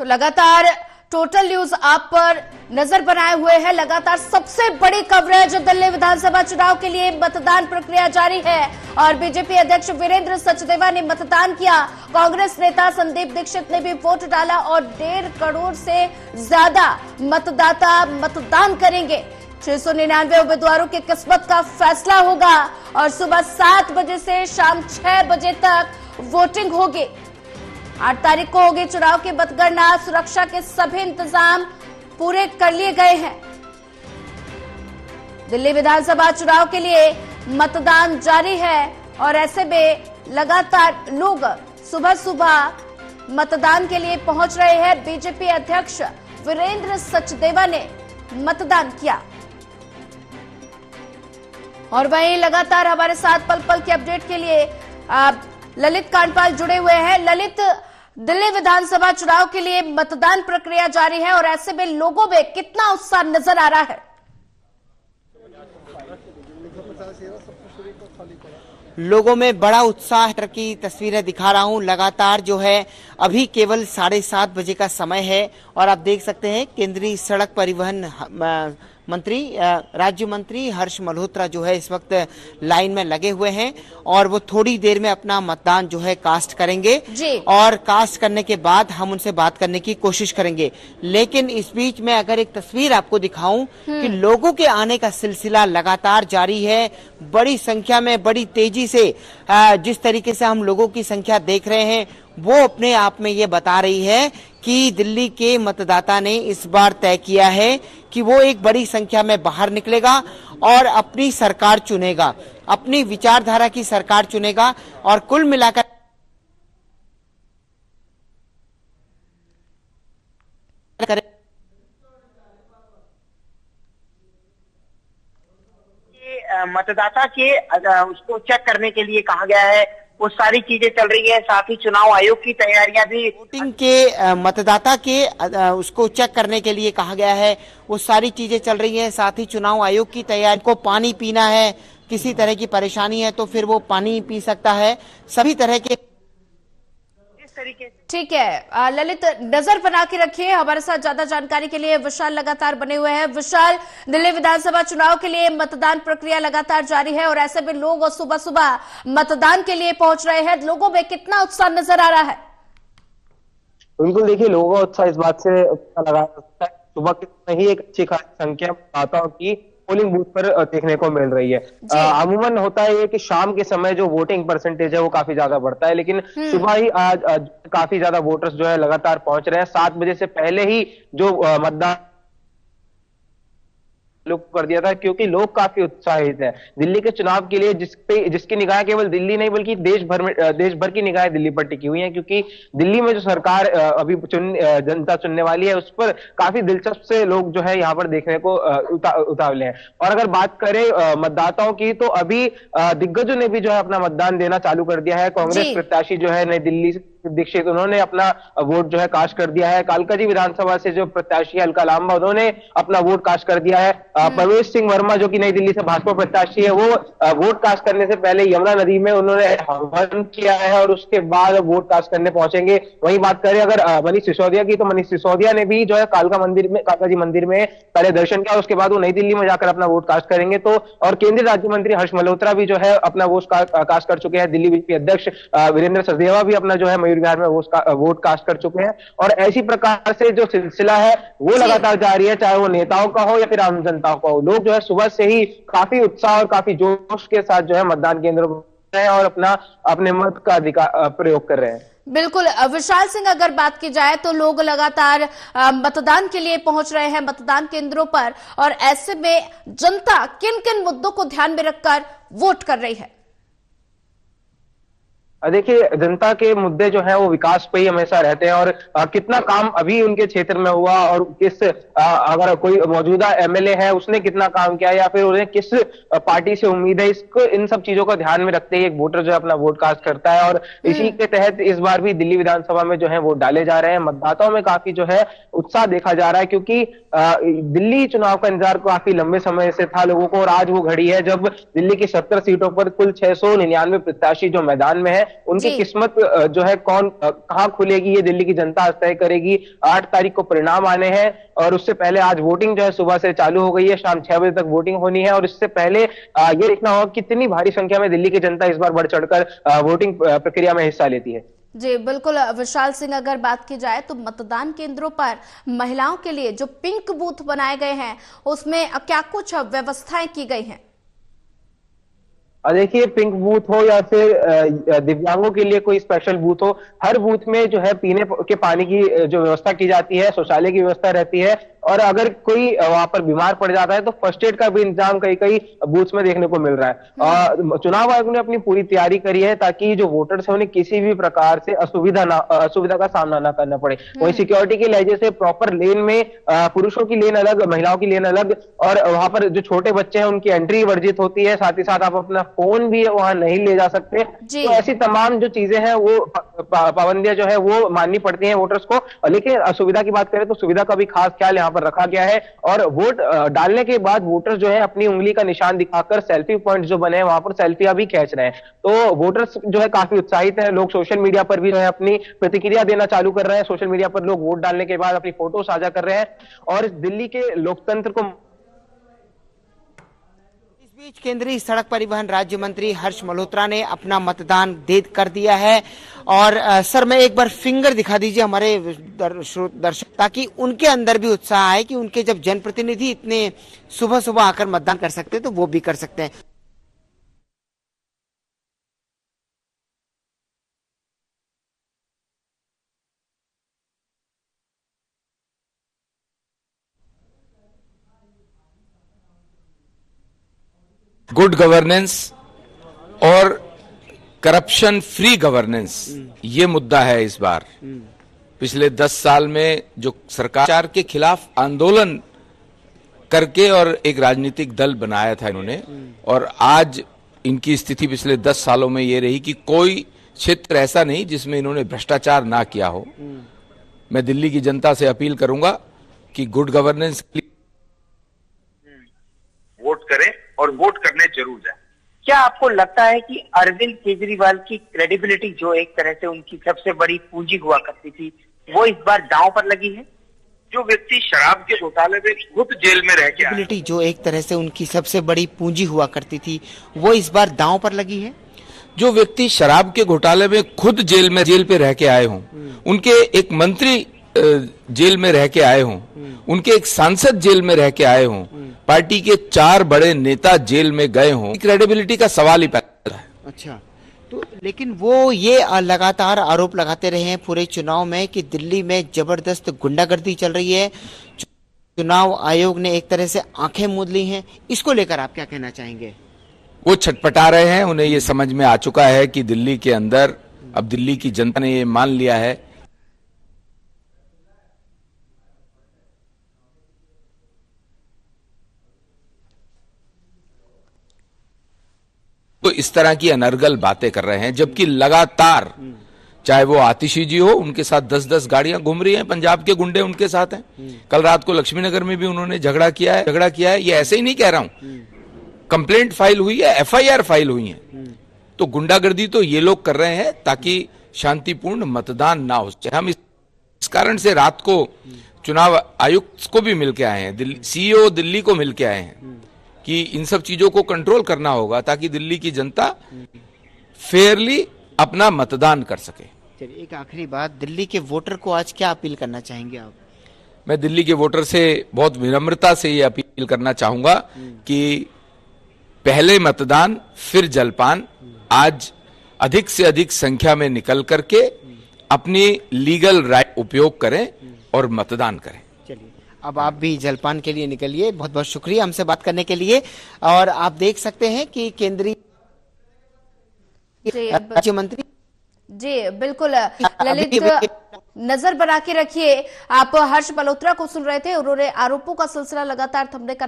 तो लगातार total news आप पर नजर बनाए हुए हैं। लगातार सबसे बड़ी कवरेज दिल्ली विधानसभा चुनाव के लिए मतदान प्रक्रिया जारी है और बीजेपी अध्यक्ष वीरेंद्र सचदेवा ने मतदान किया। कांग्रेस नेता संदीप दीक्षित ने भी वोट डाला और 1.5 करोड़ से ज्यादा मतदाता मतदान करेंगे। 699 उम्मीदवारों की किस्मत का फैसला होगा और सुबह 7 बजे से शाम 6 बजे तक वोटिंग होगी। 8 तारीख को होगी चुनाव की मतगणना। सुरक्षा के सभी इंतजाम पूरे कर लिए गए हैं। दिल्ली विधानसभा चुनाव के लिए मतदान जारी है और ऐसे में लगातार लोग सुबह सुबह मतदान के लिए पहुंच रहे हैं। बीजेपी अध्यक्ष वीरेंद्र सचदेवा ने मतदान किया और वहीं लगातार हमारे साथ पल पल की अपडेट के लिए ललित कांडपाल जुड़े हुए हैं। ललित, दिल्ली विधानसभा चुनाव के लिए मतदान प्रक्रिया जारी है और ऐसे में लोगों में कितना उत्साह नजर आ रहा है? लोगों में बड़ा उत्साह की तस्वीरें दिखा रहा हूं। लगातार जो है अभी केवल 7:30 बजे का समय है और आप देख सकते हैं केंद्रीय सड़क परिवहन मंत्री राज्य मंत्री हर्ष मल्होत्रा जो है इस वक्त लाइन में लगे हुए हैं और वो थोड़ी देर में अपना मतदान जो है कास्ट करेंगे और कास्ट करने के बाद हम उनसे बात करने की कोशिश करेंगे। लेकिन इस बीच में अगर एक तस्वीर आपको दिखाऊं कि लोगों के आने का सिलसिला लगातार जारी है। बड़ी संख्या में बड़ी तेजी से जिस तरीके से हम लोगों की संख्या देख रहे हैं वो अपने आप में ये बता रही है कि दिल्ली के मतदाता ने इस बार तय किया है कि वो एक बड़ी संख्या में बाहर निकलेगा और अपनी सरकार चुनेगा, अपनी विचारधारा की सरकार चुनेगा और कुल मिलाकर मतदाता के उसको चेक करने के लिए कहा गया है, वो सारी चीजें चल रही है। साथ ही चुनाव आयोग की तैयारियां भी, वोटिंग के मतदाता के उसको चेक करने के लिए कहा गया है, वो सारी चीजें चल रही है। साथ ही चुनाव आयोग की तैयारी को पानी पीना है, किसी तरह की परेशानी है तो फिर वो पानी पी सकता है। सभी तरह के ठीक है ललित, नजर बना के रखिए। हमारे साथ ज्यादा जानकारी के लिए विशाल लगातार बने हुए हैं। विशाल, दिल्ली विधानसभा चुनाव के लिए मतदान प्रक्रिया लगातार जारी है और ऐसे में लोग सुबह सुबह मतदान के लिए पहुंच रहे हैं। लोगों में कितना उत्साह नजर आ रहा है? बिल्कुल, देखिए लोगों का उत्साह इस बात से पता लगा सकता है सुबह की ही एक अच्छी खासी संख्या मतदाताओं की पोलिंग बूथ पर देखने को मिल रही है। अमूमन होता है कि शाम के समय जो वोटिंग परसेंटेज है वो काफी ज्यादा बढ़ता है, लेकिन सुबह ही आज काफी ज्यादा वोटर्स जो है लगातार पहुंच रहे हैं। 7 बजे से पहले ही जो मतदान कर दिया था क्योंकि लोग काफी उत्साहित हैं दिल्ली के चुनाव के लिए, जिसकी निगाहें केवल दिल्ली नहीं बल्कि देश भर की निगाहें दिल्ली पर टिकी हुई हैं क्योंकि दिल्ली में जो सरकार अभी जनता चुनने वाली है उस पर काफी दिलचस्प से लोग जो है यहाँ पर देखने को उतावले हैं। और अगर बात करें मतदाताओं की तो अभी दिग्गजों ने भी जो है अपना मतदान देना चालू कर दिया है। कांग्रेस प्रत्याशी जो है नई दिल्ली से दीक्षित, उन्होंने अपना वोट जो है कास्ट कर दिया है। कालकाजी विधानसभा से जो प्रत्याशी है अलका लांबा, उन्होंने अपना वोट कास्ट कर दिया है। प्रवेश सिंह वर्मा जो कि नई दिल्ली से भाजपा प्रत्याशी है, वो वोट कास्ट करने से पहले यमुना नदी में उन्होंने हवन किया है और उसके बाद वोट कास्ट करने पहुंचेंगे। वहीं बात करें अगर मनीष सिसोदिया की तो मनीष सिसोदिया ने भी जो है कालकाजी मंदिर में पहले दर्शन किया, उसके बाद वो नई दिल्ली में जाकर अपना वोट कास्ट करेंगे। तो और केंद्रीय राज्य मंत्री हर्ष मल्होत्रा भी जो है अपना वोट कास्ट कर चुके हैं। दिल्ली बीजेपी अध्यक्ष वीरेंद्र सचदेवा भी अपना जो है बिहार में वोट कास्ट कर चुके हैं और ऐसी प्रकार से जो सिलसिला है वो लगातार जारी है, चाहे वो नेताओं का हो या फिर आम जनता का हो। लोग जो है सुबह से ही काफी उत्साह और काफी जोश के साथ जो है मतदान केंद्रों पर हैं और अपने मत का अधिकार प्रयोग कर रहे हैं। बिल्कुल विशाल सिंह, अगर बात की जाए तो लोग लगातार मतदान के लिए पहुंच रहे हैं मतदान केंद्रों पर और ऐसे में जनता किन किन मुद्दों को ध्यान में रखकर वोट कर रही है? देखिए जनता के मुद्दे जो है वो विकास पे ही हमेशा रहते हैं और कितना काम अभी उनके क्षेत्र में हुआ और किस अगर कोई मौजूदा एमएलए है उसने कितना काम किया या फिर उन्हें किस पार्टी से उम्मीद है, इसको इन सब चीजों का ध्यान में रखते ही एक वोटर जो है अपना वोट कास्ट करता है। और इसी के तहत इस बार भी दिल्ली विधानसभा में जो है वोट डाले जा रहे हैं। मतदाताओं में काफी जो है उत्साह देखा जा रहा है क्योंकि दिल्ली चुनाव का इंतजार काफी लंबे समय से था लोगों को और आज वो घड़ी है जब दिल्ली की 70 सीटों पर कुल 699 प्रत्याशी जो मैदान में है उनकी जी। किस्मत जो है कौन कहाँ खुलेगी, ये दिल्ली की जनता आज तय करेगी। 8 तारीख को परिणाम आने हैं और उससे पहले आज वोटिंग जो है सुबह से चालू हो गई है, शाम 6 बजे तक वोटिंग होनी है। और इससे पहले ये देखना होगा कितनी भारी संख्या में दिल्ली की जनता इस बार बढ़ चढ़कर वोटिंग प्रक्रिया में हिस्सा लेती है। जी बिल्कुल विशाल सिंह, अगर बात की जाए तो मतदान केंद्रों पर महिलाओं के लिए जो पिंक बूथ बनाए गए हैं उसमें क्या कुछ व्यवस्थाएं की गई हैं? देखिए, पिंक बूथ हो या फिर दिव्यांगों के लिए कोई स्पेशल बूथ हो, हर बूथ में जो है पीने के पानी की जो व्यवस्था की जाती है, शौचालय की व्यवस्था रहती है। और अगर कोई वहां पर बीमार पड़ जाता है तो फर्स्ट एड का भी इंतजाम कई कई बूथ्स में देखने को मिल रहा है। चुनाव आयोग ने अपनी पूरी तैयारी करी है ताकि जो वोटर्स है उन्हें किसी भी प्रकार से असुविधा का सामना ना करना पड़े। वहीं सिक्योरिटी के लिहाज से प्रॉपर लेन में पुरुषों की लेन अलग, महिलाओं की लेन अलग, और वहां पर जो छोटे बच्चे हैं उनकी एंट्री वर्जित होती है। साथ ही साथ आप अपना फोन भी वहां नहीं ले जा सकते। तो ऐसी तमाम जो चीजें हैं वो पाबंदियां जो है वो माननी पड़ती हैं वोटर्स को। लेकिन सुविधा की बात करें तो सुविधा का भी खास ख्याल यहाँ पर रखा गया है। और वोट डालने के बाद वोटर्स जो है अपनी उंगली का निशान दिखाकर सेल्फी पॉइंट जो बने हैं वहां पर सेल्फियां भी खींच रहे हैं। तो वोटर्स जो है काफी उत्साहित है। लोग सोशल मीडिया पर भी जो है अपनी प्रतिक्रिया देना चालू कर रहे हैं। सोशल मीडिया पर लोग वोट डालने के बाद अपनी फोटो साझा कर रहे हैं और दिल्ली के लोकतंत्र को। इस बीच केंद्रीय सड़क परिवहन राज्य मंत्री हर्ष मल्होत्रा ने अपना मतदान दे कर दिया है। और सर, मैं एक बार फिंगर दिखा दीजिए हमारे दर्शक, ताकि उनके अंदर भी उत्साह आए कि उनके जब जनप्रतिनिधि इतने सुबह सुबह आकर मतदान कर सकते हैं तो वो भी कर सकते हैं। गुड गवर्नेंस और करप्शन फ्री गवर्नेंस, ये मुद्दा है इस बार। पिछले 10 साल में जो सरकार के खिलाफ आंदोलन करके और एक राजनीतिक दल बनाया था इन्होंने, और आज इनकी स्थिति पिछले 10 सालों में ये रही कि कोई क्षेत्र ऐसा नहीं जिसमें इन्होंने भ्रष्टाचार ना किया हो। मैं दिल्ली की जनता से अपील करूंगा कि गुड गवर्नेंस वोट करें और वोट करने जरूर जाए। क्या आपको लगता है कि अरविंद केजरीवाल की क्रेडिबिलिटी जो एक तरह से उनकी सबसे बड़ी पूंजी हुआ करती थी वो इस बार दांव पर लगी है? जो व्यक्ति शराब के घोटाले में खुद जेल में रह के आए, जो एक तरह से उनकी सबसे बड़ी पूंजी हुआ करती थी वो इस बार दांव पर लगी है। जो व्यक्ति शराब के घोटाले में खुद जेल पे रह के आए हों, उनके एक मंत्री जेल में रह के आए हों, उनके एक सांसद जेल में रह के आए हों, पार्टी के 4 बड़े नेता जेल में गए हों, क्रेडिबिलिटी का सवाल ही पैदा है। अच्छा, तो लेकिन वो ये लगातार आरोप लगाते रहे हैं पूरे चुनाव में कि दिल्ली में जबरदस्त गुंडागर्दी चल रही है। चुनाव आयोग ने एक तरह से आंखें मूंद ली हैं। इसको लेकर आप क्या कहना चाहेंगे? वो छटपटा रहे हैं, उन्हें ये समझ में आ चुका है कि दिल्ली के अंदर अब दिल्ली की जनता ने ये मान लिया है तो इस तरह की अनर्गल बातें कर रहे हैं, जबकि लगातार चाहे वो आतिशी जी हो, उनके साथ 10-10 गाड़ियां घूम रही हैं, पंजाब के गुंडे उनके साथ हैं। कल रात को लक्ष्मीनगर में भी उन्होंने झगड़ा किया है। ये ऐसे ही नहीं कह रहा हूं, कंप्लेंट फाइल हुई है, FIR फाइल हुई है। तो गुंडागर्दी तो ये लोग कर रहे हैं ताकि शांतिपूर्ण मतदान ना हो सके। हम इस कारण से रात को चुनाव आयुक्त को भी मिलकर आए हैं, CEO दिल्ली को मिलकर आए हैं कि इन सब चीजों को कंट्रोल करना होगा ताकि दिल्ली की जनता फेयरली अपना मतदान कर सके। चलिए, एक आखिरी बात, दिल्ली के वोटर को आज क्या अपील करना चाहेंगे आप? मैं दिल्ली के वोटर से बहुत विनम्रता से ये अपील करना चाहूंगा कि पहले मतदान फिर जलपान। आज अधिक से अधिक संख्या में निकल करके अपनी लीगल राइट उपयोग करें और मतदान करें। चलिए, अब आप भी जलपान के लिए निकलिए। बहुत बहुत शुक्रिया हमसे बात करने के लिए। और आप देख सकते हैं कि केंद्रीय राज्य मंत्री जी बिल्कुल ललित, नजर बना के रखिए। आप हर्ष मल्होत्रा को सुन रहे थे, उन्होंने आरोपों का सिलसिला लगातार थमने का